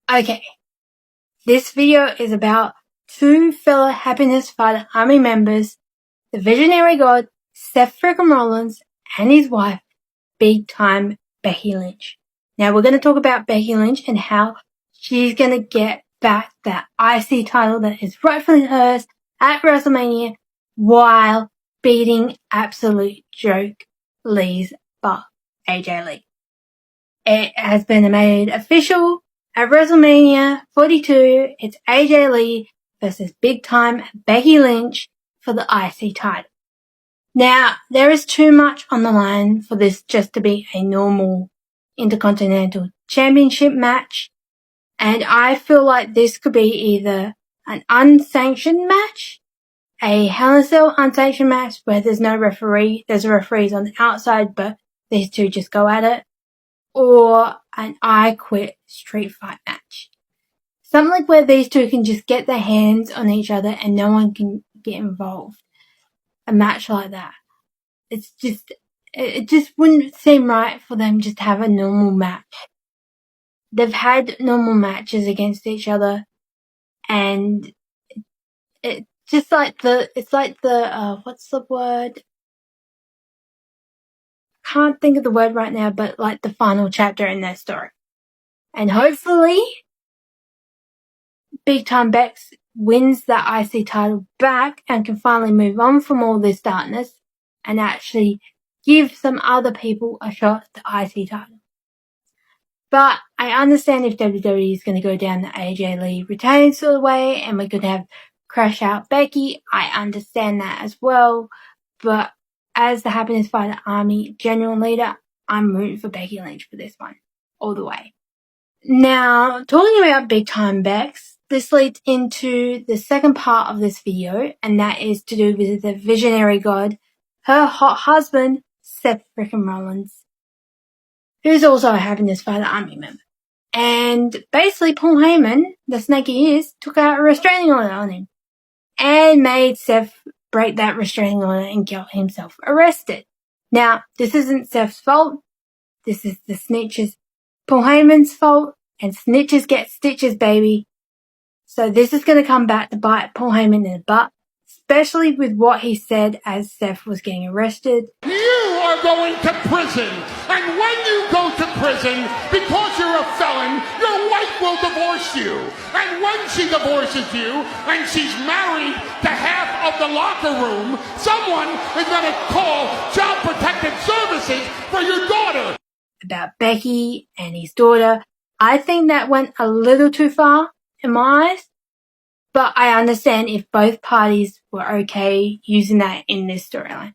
Okay, this video is about two fellow Happiness Fighter Army members, the Visionary God, Seth freaking Rollins, and his wife, Big Time Becky Lynch. Now we're going to talk about Becky Lynch and how she's going to get back that IC title that is rightfully hers at WrestleMania while beating absolute joke Lee's butt, AJ Lee. It has been made official at WrestleMania 42. It's AJ Lee versus Big Time Becky Lynch for the IC title. Now, there is too much on the line for this just to be a normal Intercontinental Championship match. And I feel like this could be either an unsanctioned match, a Hell in a Cell unsanctioned match where there's no referee, there's referees on the outside, but these two just go at it, or an I Quit street fight match. Something like where these two can just get their hands on each other and no one can get involved. A match like that. It just wouldn't seem right for them just to have a normal match. They've had normal matches against each other, and it's like the what's the word? Can't think of the word right now, but like the final chapter in their story. And hopefully, Big Time Bex wins that IC title back and can finally move on from all this darkness and actually give some other people a shot at the IC title. But I understand if WWE is going to go down the AJ Lee retain sort of way and we could have Crash Out Becky. I understand that as well. But as the Happiness Fighter Army general leader, I'm rooting for Becky Lynch for this one. All the way. Now, talking about Big Time Bex, this leads into the second part of this video, and that is to do with the Visionary God, her hot husband, Seth freaking Rollins, who's also a Happiness Fighter Army member. And basically Paul Heyman, the snake he is, took out a restraining order on him and made Seth break that restraining order and get himself arrested. Now, this isn't Seth's fault. This is the snitches' Paul Heyman's fault, and snitches get stitches, baby. So this is going to come back to bite Paul Heyman in the butt, especially with what he said as Seth was getting arrested. You are going to prison, and when you go to prison, because you're a felon, your wife will divorce you. And when she divorces you, and she's married to half of the locker room, someone is going to call Child Protective Services for your daughter. About Becky and his daughter, I think that went a little too far in my eyes, but I understand if both parties were okay using that in this storyline.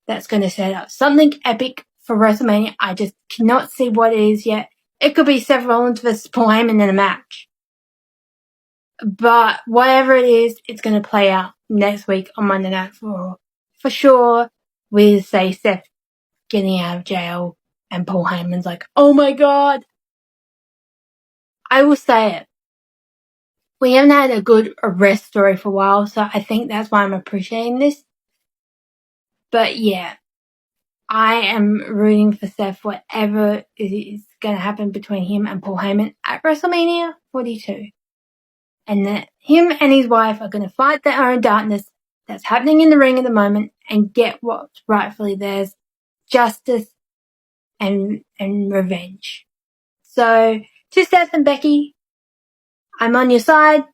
That's going to set up something epic for WrestleMania. I just cannot see what it is yet. It could be Seth Rollins versus Paul Heyman in a match. But whatever it is, it's going to play out next week on Monday Night Raw. For sure, with, say, Seth getting out of jail and Paul Heyman's like, oh my god. I will say it. We haven't had a good arrest story for a while, so I think that's why I'm appreciating this. But yeah, I am rooting for Seth, whatever is going to happen between him and Paul Heyman at WrestleMania 42. And that him and his wife are going to fight their own darkness that's happening in the ring at the moment and get what's rightfully theirs, justice and revenge. So, to Seth and Becky, I'm on your side.